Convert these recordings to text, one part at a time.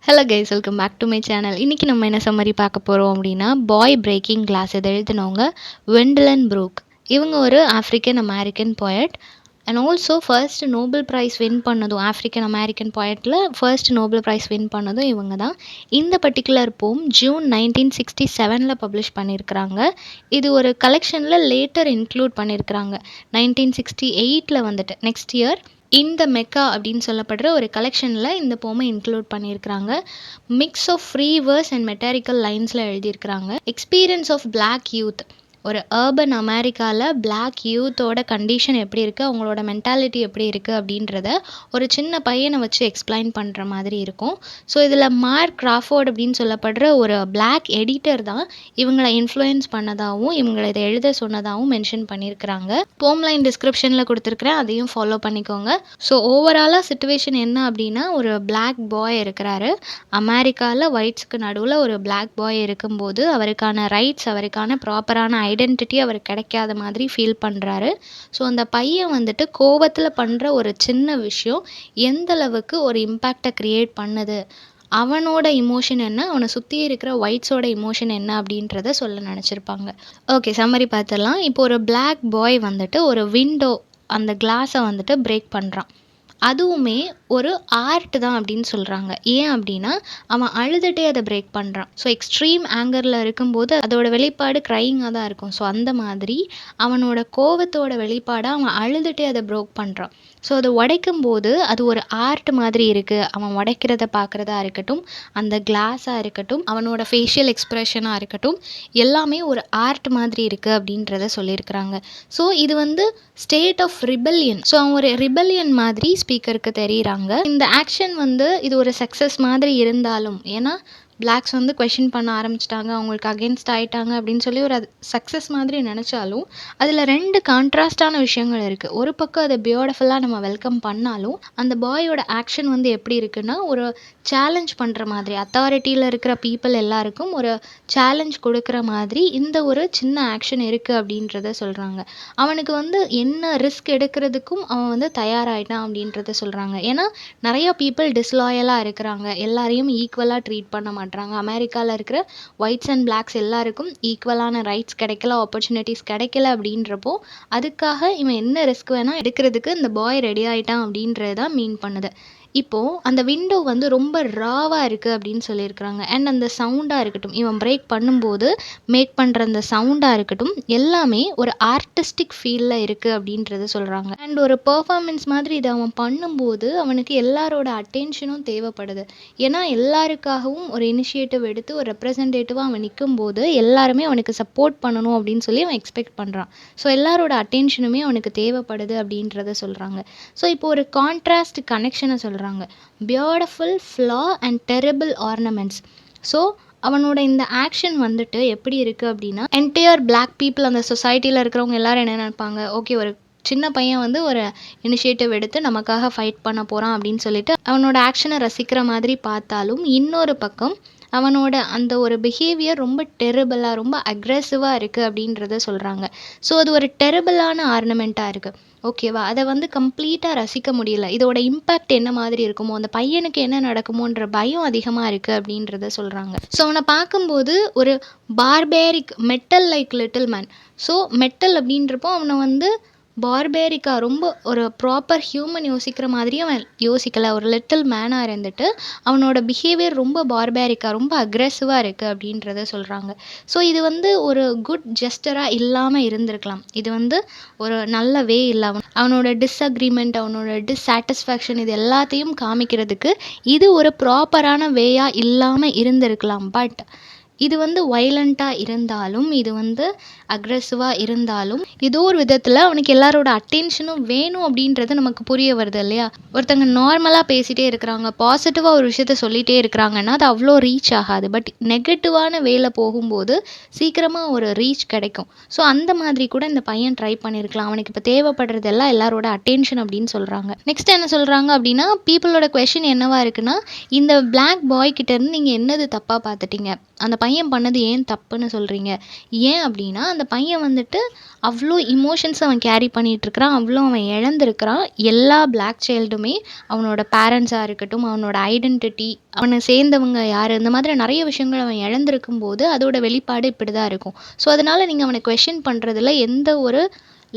Hello guys, welcome back to my channel. இன்றைக்கி நம்ம என்ன சம்மரி பார்க்க போகிறோம் அப்படின்னா, பாய் பிரேக்கிங் கிளாஸ் இதை எழுதினவங்க வெண்டலன் ப்ரூக். இவங்க ஒரு African American poet and also first Nobel prize win பண்ணதும், ஆஃப்ரிக்கன் அமெரிக்கன் போயட்டில் ஃபர்ஸ்ட் நோபல் ப்ரைஸ் வின் பண்ணதும் இவங்க தான். இந்த பர்டிகுலர் போம் ஜூன் 1967 பப்ளிஷ் பண்ணியிருக்கிறாங்க. இது ஒரு கலெக்ஷனில் லேட்டர் இன்க்ளூட் பண்ணியிருக்கிறாங்க. 1968 வந்துட்டு நெக்ஸ்ட் இயர் இந்த மெக்கா அப்படின்னு சொல்லப்படுற ஒரு கலெக்ஷனில் இந்த போமை இன்க்ளூட் பண்ணியிருக்கிறாங்க. Mix of free verse and metrical லைன்ஸில் எழுதியிருக்கிறாங்க. எக்ஸ்பீரியன்ஸ் ஆஃப் பிளாக் யூத், ஒரு அர்பன் அமெரிக்காவில் பிளாக் யூத்தோட கண்டிஷன் எப்படி இருக்குது, அவங்களோட மென்டாலிட்டி எப்படி இருக்குது அப்படின்றத ஒரு சின்ன பையனை வச்சு எக்ஸ்பிளைன் பண்ணுற மாதிரி இருக்கும். ஸோ இதில் மார்க் கிராஃபோர்ட் அப்படின்னு சொல்லப்படுற ஒரு பிளாக் எடிட்டர் தான் இவங்களை இன்ஃப்ளூயன்ஸ் பண்ணதாகவும் இவங்களை இதை எழுத சொன்னதாகவும் மென்ஷன் பண்ணியிருக்கிறாங்க. போம் லைன் டிஸ்கிரிப்ஷனில் கொடுத்துருக்குறேன், அதையும் ஃபாலோ பண்ணிக்கோங்க. ஸோ ஓவராலாக சிச்சுவேஷன் என்ன அப்படின்னா, ஒரு பிளாக் பாய் இருக்கிறாரு அமெரிக்காவில். ஒயிட்ஸுக்கு நடுவில் ஒரு பிளாக் பாய் இருக்கும்போது அவருக்கான ரைட்ஸ், அவருக்கான ப்ராப்பரான ஐடென்டிட்டி அவருக்கு கிடைக்காத மாதிரி ஃபீல் பண்ணுறாரு. ஸோ அந்த பையன் வந்துட்டு கோவத்தில் பண்ணுற ஒரு சின்ன விஷயம் எந்த அளவுக்கு ஒரு இம்பேக்டை க்ரியேட் பண்ணுது, அவனோட இமோஷன் என்ன, அவனை சுற்றி இருக்கிற ஒயிட்ஸோட இமோஷன் என்ன அப்படின்றத சொல்ல நினச்சிருப்பாங்க. ஓகே, சம்மரி பார்த்துடலாம். இப்போ ஒரு பிளாக் பாய் வந்துட்டு ஒரு விண்டோ, அந்த கிளாஸை வந்துட்டு பிரேக் பண்ணுறான். அதுவுமே ஒரு ஆர்ட் தான் அப்படின்னு சொல்கிறாங்க. ஏன் அப்படின்னா, அவன் அழுதுகிட்டே அதை பிரேக் பண்ணுறான். ஸோ எக்ஸ்ட்ரீம் ஆங்கரில் இருக்கும்போது அதோட வெளிப்பாடு க்ரையிங்காக தான் இருக்கும். ஸோ அந்த மாதிரி அவனோட கோவத்தோட வெளிப்பாடாக அவன் அழுதுகிட்டே அதை ப்ரோக் பண்ணுறான். ஸோ அதை உடைக்கும் போது அது ஒரு ஆர்ட் மாதிரி இருக்குது. அவன் உடைக்கிறத பார்க்குறதா இருக்கட்டும், அந்த கிளாஸாக இருக்கட்டும், அவனோட ஃபேஷியல் எக்ஸ்ப்ரெஷனாக இருக்கட்டும், எல்லாமே ஒரு ஆர்ட் மாதிரி இருக்குது அப்படின்றத சொல்லியிருக்கிறாங்க. ஸோ இது வந்து ஸ்டேட் ஆஃப் ரிபெல்லியன். ஸோ அவன் ஒரு ரிபெல்லியன் மாதிரி ஸ்பீக்கருக்கு தெரியுறாங்க. இந்த ஆக்ஷன் வந்து இது ஒரு சக்ஸஸ் மாதிரி இருந்தாலும், ஏன்னா பிளாக்ஸ் வந்து கொஷின் பண்ண ஆரம்பிச்சிட்டாங்க, அவங்களுக்கு அகென்ஸ்ட் ஆகிட்டாங்க அப்படின்னு சொல்லி ஒரு சக்ஸஸ் மாதிரி நினச்சாலும் அதில் ரெண்டு கான்ட்ராஸ்டான விஷயங்கள் இருக்குது. ஒரு பக்கம் அதை பியூட்டிஃபுல்லாக நம்ம வெல்கம் பண்ணாலும் அந்த பாயோட ஆக்ஷன் வந்து எப்படி இருக்குன்னா, ஒரு சேலஞ்ச் பண்ணுற மாதிரி, அத்தாரிட்டியில் இருக்கிற பீப்புள் எல்லாருக்கும் ஒரு சேலஞ்ச் கொடுக்குற மாதிரி இந்த ஒரு சின்ன ஆக்ஷன் இருக்குது அப்படின்றத சொல்கிறாங்க. அவனுக்கு வந்து என்ன ரிஸ்க் எடுக்கிறதுக்கும் அவன் வந்து தயாராகிட்டான் அப்படின்றத சொல்கிறாங்க. ஏன்னா நிறைய பீப்புள் டிஸ்லாயலாக இருக்கிறாங்க, எல்லாரையும் ஈக்குவலாக ட்ரீட் பண்ண மாட்டாங்க. அமெரிக்காவில் இருக்கிற ஒயிட்ஸ் அண்ட் பிளாக்ஸ் எல்லாருக்கும் ஈக்குவலான ரைட்ஸ் கிடைக்கல, ஆப்பர்ச்சுனிட்டிஸ் கிடைக்கல அப்படின்றப்போ அதுக்காக இவன் என்ன ரிஸ்க் வேணால் எடுக்கிறதுக்கு இந்த பாய் ரெடி ஆகிட்டான் அப்படின்றது தான் மீன் பண்ணுது. இப்போது அந்த விண்டோ வந்து ரொம்ப ராவாக இருக்குது அப்படின்னு சொல்லியிருக்கிறாங்க. அண்ட் அந்த சவுண்டாக இருக்கட்டும், இவன் பிரேக் பண்ணும்போது மேக் பண்ணுற அந்த சவுண்டாக இருக்கட்டும், எல்லாமே ஒரு ஆர்டிஸ்டிக் ஃபீலில் இருக்குது அப்படின்றத சொல்கிறாங்க. அண்ட் ஒரு பெர்ஃபார்மன்ஸ் மாதிரி இதை அவன் பண்ணும்போது அவனுக்கு எல்லாரோட அட்டென்ஷனும் தேவைப்படுது. ஏன்னா எல்லாருக்காகவும் ஒரு இனிஷியேட்டிவ் எடுத்து ஒரு ரெப்ரசன்டேட்டிவாக அவன் நிற்கும்போது எல்லாருமே அவனுக்கு சப்போர்ட் பண்ணணும் அப்படின்னு சொல்லி அவன் எக்ஸ்பெக்ட் பண்ணுறான். ஸோ எல்லாரோட அட்டென்ஷனுமே அவனுக்கு தேவைப்படுது அப்படின்றத சொல்கிறாங்க. ஸோ இப்போ ஒரு கான்ட்ராஸ்ட் கனெக்ஷனை சொல்கிறாங்க. Beautiful flaw and terrible ornaments. So அவனோட இந்த ஆக்ஷன் வந்துட்டு எப்படி இருக்குது அப்படின்னா, என்டையர் பிளாக் பீப்புள், அந்த சொசைட்டியில் இருக்கிறவங்க எல்லாரும் என்ன நினைப்பாங்க, ஓகே ஒரு சின்ன பையன் வந்து ஒரு இனிஷியேட்டிவ் எடுத்து நமக்காக ஃபைட் பண்ண போகிறான் அப்படின்னு சொல்லிட்டு அவனோட ஆக்ஷனை ரசிக்கிற மாதிரி பார்த்தாலும், இன்னொரு பக்கம் அவனோட அந்த ஒரு பிஹேவியர் ரொம்ப டெரிபிளாக, ரொம்ப அக்ரெசிவாக இருக்குது அப்படின்றத சொல்கிறாங்க. ஸோ அது ஒரு டெரிபிளான ஆர்னமெண்ட்டாக இருக்குது. ஓகேவா, அதை வந்து கம்ப்ளீட்டாக ரசிக்க முடியல. இதோட இம்பேக்ட் என்ன மாதிரி இருக்குமோ, அந்த பையனுக்கு என்ன நடக்குமோன்ற பயம் அதிகமாக இருக்குது அப்படின்றத சொல்கிறாங்க. ஸோ அவனை பார்க்கும்போது ஒரு barbaric metal like little man. So metal அப்படின்றப்போ அவனை வந்து பார்பேரிக்காக, ரொம்ப ஒரு ப்ராப்பர் ஹியூமன் யோசிக்கிற மாதிரியும் அவன் யோசிக்கலை. ஒரு லிட்டில் மேனாக இருந்துட்டு அவனோட பிஹேவியர் ரொம்ப பார்பேரிக்காக, ரொம்ப அக்ரெசிவாக இருக்குது அப்படின்றத சொல்கிறாங்க. ஸோ இது வந்து ஒரு குட் ஜெஸ்டராக இல்லாமல் இருந்திருக்கலாம். இது வந்து ஒரு நல்ல வே இல்லை. அவனோட டிஸ்அக்ரிமெண்ட், அவனோட டிஸ்சாட்டிஸ்ஃபேக்ஷன், இது எல்லாத்தையும் காமிக்கிறதுக்கு இது ஒரு ப்ராப்பரான வேயாக இல்லாமல் இருந்திருக்கலாம். பட் இது வந்து வைலண்ட்டாக இருந்தாலும், இது வந்து அக்ரெசிவாக இருந்தாலும், ஏதோ ஒரு விதத்தில் அவனுக்கு எல்லாரோட அட்டென்ஷனும் வேணும் அப்படின்றது நமக்கு புரிய வருது இல்லையா. ஒருத்தங்க நார்மலாக பேசிகிட்டே இருக்கிறாங்க, பாசிட்டிவாக ஒரு விஷயத்த சொல்லிகிட்டே இருக்கிறாங்கன்னா அது அவ்வளோ ரீச் ஆகாது. பட் நெகட்டிவான வேல போகும்போது சீக்கிரமாக ஒரு ரீச் கிடைக்கும். ஸோ அந்த மாதிரி கூட இந்த பையன் ட்ரை பண்ணியிருக்கலாம். அவனுக்கு இப்போ தேவைப்படுறதெல்லாம் எல்லாரோட அட்டென்ஷன் அப்படின்னு சொல்கிறாங்க. நெக்ஸ்ட் என்ன சொல்கிறாங்க அப்படின்னா, பீப்புளோட கொஷின் என்னவா இருக்குன்னா, இந்த பிளாக் பாய் கிட்டேருந்து நீங்கள் என்னது தப்பாக பார்த்துட்டீங்க, அந்த பையன் பண்ணது ஏன் தப்புன்னு சொல்கிறீங்க? ஏன் அப்படின்னா அந்த பையன் வந்துட்டு அவ்வளோ இமோஷன்ஸ் அவன் கேரி பண்ணிகிட்ருக்கிறான், அவ்வளோ அவன் இழந்திருக்கிறான். எல்லா பிளாக் சைல்டுமே அவனோட பேரண்ட்ஸாக இருக்கட்டும், அவனோட ஐடென்டிட்டி, அவனை சேர்ந்தவங்க யார், இந்த மாதிரி நிறைய விஷயங்கள் அவன் இழந்திருக்கும் போது அதோட வெளிப்பாடு இப்படி தான் இருக்கும். ஸோ அதனால் நீங்கள் அவனை கொஷின் பண்ணுறதுல எந்த ஒரு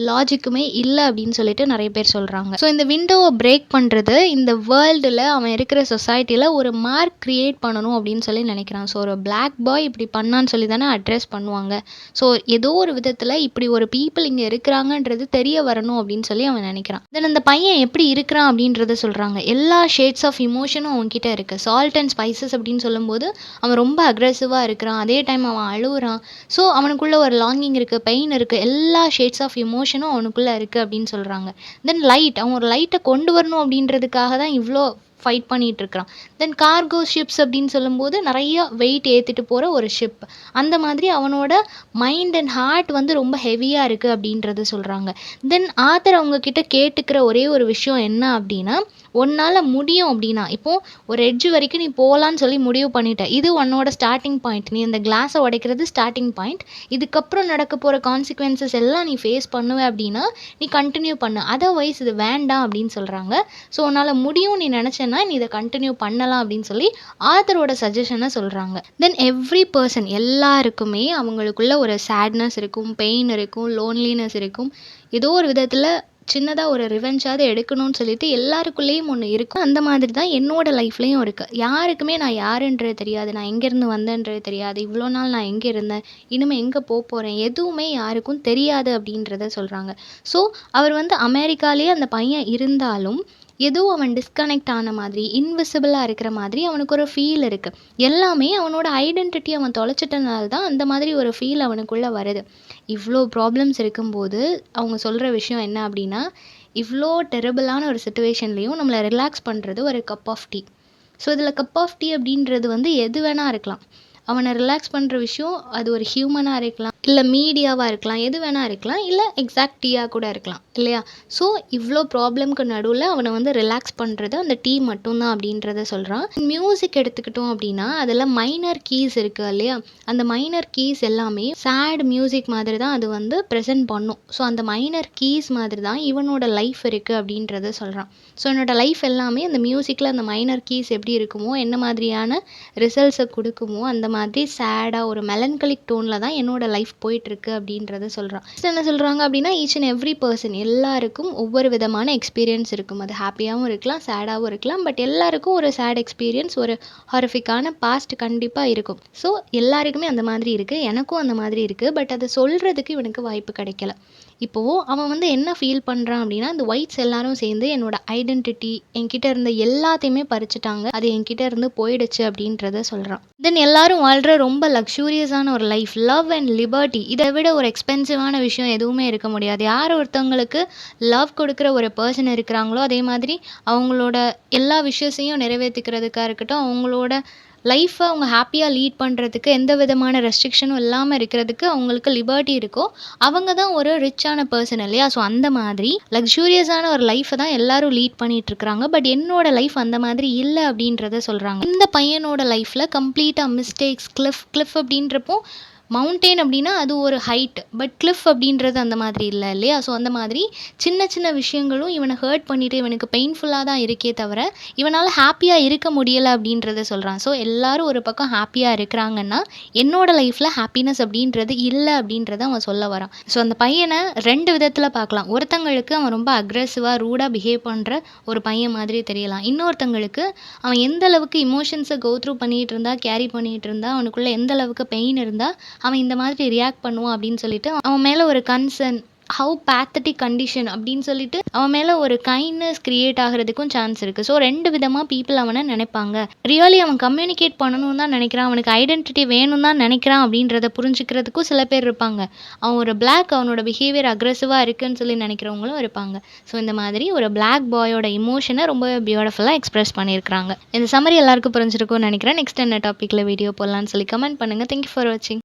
லாஜிக்குமே இல்லை அப்படின்னு சொல்லிட்டு நிறைய பேர் சொல்கிறாங்க. ஸோ இந்த விண்டோவை பிரேக் பண்ணுறது இந்த வேர்ல்டில் அவன் இருக்கிற சொசைட்டியில் ஒரு மார்க் க்ரியேட் பண்ணணும் அப்படின்னு சொல்லி நினைக்கிறான். ஸோ ஒரு பிளாக் பாய் இப்படி பண்ணான்னு சொல்லி தானே அட்ரஸ் பண்ணுவாங்க. ஸோ ஏதோ ஒரு விதத்தில் இப்படி ஒரு பீப்புள் இங்கே இருக்கிறாங்கன்றது தெரிய வரணும் அப்படின்னு சொல்லி அவன் நினைக்கிறான். தென் அந்த பையன் எப்படி இருக்கிறான் அப்படின்றத சொல்கிறாங்க. எல்லா ஷேட்ஸ் ஆஃப் இமோஷனும் அவன்கிட்ட இருக்குது. சால்ட் அண்ட் ஸ்பைசஸ் அப்படின்னு சொல்லும்போது அவன் ரொம்ப அக்ரெசிவாக இருக்கிறான், அதே டைம் அவன் அழுகுறான். ஸோ அவனுக்குள்ள ஒரு லாங்கிங் இருக்குது, பெயின் இருக்குது, எல்லா ஷேட்ஸ் ஆஃப் இமோஷனும் அவனுக்குள்ளே இருக்குது அப்படின்னு சொல்கிறாங்க. தென் லைட், அவன் ஒரு லைட்டை கொண்டு வரணும் அப்படின்றதுக்காக தான் இவ்வளோ ஃபைட் பண்ணிகிட்டு இருக்கிறான். தென் கார்கோ ஷிப்ஸ் அப்படின்னு சொல்லும்போது நிறைய வெயிட் ஏற்றிட்டு போகிற ஒரு ஷிப். அந்த மாதிரி அவனோட மைண்ட் அண்ட் ஹார்ட் வந்து ரொம்ப ஹெவியாக இருக்குது அப்படின்றது சொல்கிறாங்க. தென் ஆத்தர் அவங்கக்கிட்ட கேட்டுக்கிற ஒரே ஒரு விஷயம் என்ன அப்படின்னா, உன்னால் முடியும் அப்படின்னா, இப்போது ஒரு எட்ஜ் வரைக்கும் நீ போகலான்னு சொல்லி முடிவு பண்ணிட்ட, இது உன்னோட ஸ்டார்டிங் பாயிண்ட், நீ அந்த கிளாஸை உடைக்கிறது ஸ்டார்டிங் பாயிண்ட், இதுக்கப்புறம் நடக்க போகிற கான்சிக்வன்சஸ் எல்லாம் நீ ஃபேஸ் பண்ணுவ அப்படின்னா நீ கண்டினியூ பண்ணு, அதர்வைஸ் இது வேண்டாம் அப்படின்னு சொல்கிறாங்க. ஸோ உன்னால் முடியும் நீ நினச்சேன்னா நீ இதை கண்டினியூ பண்ணலாம் அப்படின்னு சொல்லி ஆத்தரோட சஜஷனை சொல்கிறாங்க. தென் எவ்ரி பர்சன், எல்லாருக்குமே அவங்களுக்குள்ள ஒரு சேட்னஸ் இருக்கும், பெயின் இருக்கும், லோன்லினஸ் இருக்கும், ஏதோ ஒரு விதத்தில் சின்னதாக ஒரு ரிவெஞ்சாவது எடுக்கணும்னு சொல்லிட்டு எல்லாருக்குள்ளேயும் ஒன்று இருக்கும். அந்த மாதிரி தான் என்னோட லைஃப்லேயும் இருக்குது. யாருக்குமே நான் யாருன்றது தெரியாது, நான் எங்கேருந்து வந்தேன்றது தெரியாது, இவ்வளோ நாள் நான் எங்கே இருந்தேன், இனிமேல் எங்கே போகிறேன், எதுவுமே யாருக்கும் தெரியாது அப்படின்றத சொல்கிறாங்க. ஸோ அவர் வந்து அமெரிக்காலேயே அந்த பையன் இருந்தாலும் ஏதோ அவன் டிஸ்கனெக்ட் ஆன மாதிரி, இன்விசிபிளாக இருக்கிற மாதிரி அவனுக்கு ஒரு ஃபீல் இருக்குது. எல்லாமே அவனோட ஐடென்டிட்டி அவன் தொலைச்சிட்டனால தான் அந்த மாதிரி ஒரு ஃபீல் அவனுக்குள்ளே வருது. இவ்வளோ ப்ராப்ளம்ஸ் இருக்கும்போது அவங்க சொல்கிற விஷயம் என்ன அப்படின்னா, இவ்வளோ டெரபிளான ஒரு சுச்சுவேஷன்லேயும் நம்மளை ரிலாக்ஸ் பண்ணுறது ஒரு கப் ஆஃப் டீ. ஸோ இதில் கப் ஆஃப் டீ அப்படின்றது வந்து எது வேணால் இருக்கலாம். அவனை ரிலாக்ஸ் பண்ணுற விஷயம் அது ஒரு ஹியூமனாக இருக்கலாம், இல்லை மீடியாவாக இருக்கலாம், எது வேணால் இருக்கலாம், இல்லை எக்ஸாக்ட் டீயாக கூட இருக்கலாம் இல்லையா? ஸோ இவ்வளோ ப்ராப்ளம்க்கு நடுவில் அவனை வந்து ரிலாக்ஸ் பண்ணுறது அந்த டீ மட்டும்தான் அப்படின்றத சொல்கிறான். மியூசிக் எடுத்துக்கிட்டோம் அப்படின்னா அதில் மைனர் கீஸ் இருக்குது இல்லையா? அந்த மைனர் கீஸ் எல்லாமே சேட் மியூசிக் மாதிரி தான் அது வந்து ப்ரெசென்ட் பண்ணும். ஸோ அந்த மைனர் கீஸ் மாதிரி தான் இவனோட லைஃப் இருக்குது அப்படின்றத சொல்கிறான். ஸோ என்னோடய லைஃப் எல்லாமே அந்த மியூசிக்கில் அந்த மைனர் கீஸ் எப்படி இருக்குமோ, என்ன மாதிரியான ரிசல்ட்ஸை கொடுக்குமோ, அந்த மாதிரி சேடாக ஒரு மெலன்கலிக் டோனில் தான் என்னோட லைஃப் போயிட்டுருக்கு அப்படின்றத சொல்கிறான். என்ன சொல்கிறாங்க அப்படின்னா, ஈச் அண்ட் எவ்ரி பர்சன், எல்லாருக்கும் ஒவ்வொரு விதமான எக்ஸ்பீரியன்ஸ் இருக்கும். அது ஹாப்பியாகவும் இருக்கலாம், சேடாகவும் இருக்கலாம். பட் எல்லாருக்கும் ஒரு சேட் எக்ஸ்பீரியன்ஸ், ஒரு ஹாரிஃபிக்கான பாஸ்ட் கண்டிப்பாக இருக்கும். ஸோ எல்லாருக்குமே அந்த மாதிரி இருக்குது, எனக்கும் அந்த மாதிரி இருக்குது. பட் அதை சொல்கிறதுக்கு இவனுக்கு வாய்ப்பு கிடைக்கல. இப்போது அவன் வந்து என்ன ஃபீல் பண்ணுறான் அப்படின்னா, இந்த ஒயிட்ஸ் எல்லாரும் சேர்ந்து என்னோட ஐடென்டிட்டி, என்கிட்ட இருந்த எல்லாத்தையுமே பறிச்சுட்டாங்க, அது என்கிட்ட இருந்து போயிடுச்சு அப்படின்றத சொல்கிறான். தென் எல்லாரும் வாழ்கிற ரொம்ப லக்ஸூரியஸான ஒரு லைஃப், லவ் அண்ட் லிபர்ட்டி, இதை விட ஒரு எக்ஸ்பென்சிவான விஷயம் எதுவுமே இருக்க முடியாது. யார் ஒருத்தவங்களுக்கு லவ் கொடுக்குற ஒரு பர்சன் இருக்கிறாங்களோ, அதே மாதிரி அவங்களோட எல்லா விஷயத்தையும் நிறைவேற்றிக்கிறதுக்காக இருக்கட்டும், அவங்களோட லைஃப்பை அவங்க ஹாப்பியாக லீட் பண்ணுறதுக்கு எந்த விதமான ரெஸ்ட்ரிக்ஷனும் இல்லாமல் இருக்கிறதுக்கு அவங்களுக்கு லிபர்ட்டி இருக்கோ, அவங்க தான் ஒரு ரிச்சான பர்சன் இல்லையா? ஸோ அந்த மாதிரி லக்ஸூரியஸான ஒரு லைஃப்பை தான் எல்லாரும் லீட் பண்ணிட்டு இருக்கிறாங்க. பட் என்னோட லைஃப் அந்த மாதிரி இல்லை அப்படின்றத சொல்கிறாங்க. இந்த பையனோட லைஃப்பில் கம்ப்ளீட்டாக மிஸ்டேக்ஸ், கிளிஃப் அப்படின்றப்போ மவுண்டெயின் அப்படின்னா அது ஒரு ஹைட், பட் கிளிஃப் அப்படின்றது அந்த மாதிரி இல்லை இல்லையா? ஸோ அந்த மாதிரி சின்ன சின்ன விஷயங்களும் இவனை ஹர்ட் பண்ணிவிட்டு இவனுக்கு பெயின்ஃபுல்லாக தான் இருக்கே தவிர இவனால் ஹாப்பியாக இருக்க முடியலை அப்படின்றத சொல்கிறான். ஸோ எல்லோரும் ஒரு பக்கம் ஹாப்பியாக இருக்கிறாங்கன்னா என்னோட லைஃப்பில் ஹாப்பினஸ் அப்படின்றது இல்லை அப்படின்றத அவன் சொல்ல வரான். ஸோ அந்த பையனை ரெண்டு விதத்தில் பார்க்கலாம். ஒருத்தங்களுக்கு அவன் ரொம்ப அக்ரெசிவாக ரூடாக பிஹேவ் பண்ணுற ஒரு பையன் மாதிரி தெரியலாம். இன்னொருத்தங்களுக்கு அவன் எந்த அளவுக்கு இமோஷன்ஸை கோ த்ரூ பண்ணிகிட்டு இருந்தா, கேரி பண்ணிகிட்டு இருந்தா, அவனுக்குள்ளே எந்த அளவுக்கு பெயின் இருந்தால் அவன் இந்த மாதிரி ரியாக்ட் பண்ணுவான் அப்படின்னு சொல்லிட்டு அவன் மேலே ஒரு கன்சர்ன், ஹவு பேத்தட்டிக் கண்டிஷன் அப்படின்னு சொல்லிட்டு அவன் மேலே ஒரு கைண்ட்னஸ் கிரியேட் ஆகிறதுக்கும் சான்ஸ் இருக்குது. ஸோ ரெண்டு விதமாக பீப்புள் அவனை நினைப்பாங்க. ரியலி அவன் கம்யூனிகேட் பண்ணணும்னு தான் நினைக்கிறான், அவனுக்கு ஐடென்டிட்டி வேணும் தான் நினைக்கிறான் அப்படின்றத புரிஞ்சுக்கிறதுக்கும் சில பேர் இருப்பாங்க. அவன் ஒரு பிளாக், அவனோட பிஹேவியர் அக்ரெசிவாக இருக்குன்னு சொல்லி நினைக்கிறவங்களும் இருப்பாங்க. ஸோ இந்த மாதிரி ஒரு பிளாக் பாயோட இமோஷனை ரொம்ப பியூட்டிஃபுல்லாக எக்ஸ்பிரஸ் பண்ணியிருக்காங்க. இந்த சம்மரி எல்லாருக்கும் புரிஞ்சிருக்கும்னு நினைக்கிறேன். நெக்ஸ்ட் என்ன டாப்பிக்கில் வீடியோ போடலான்னு சொல்லி கமெண்ட் பண்ணுங்கள். தேங்க்யூ ஃபார் வாட்சிங்.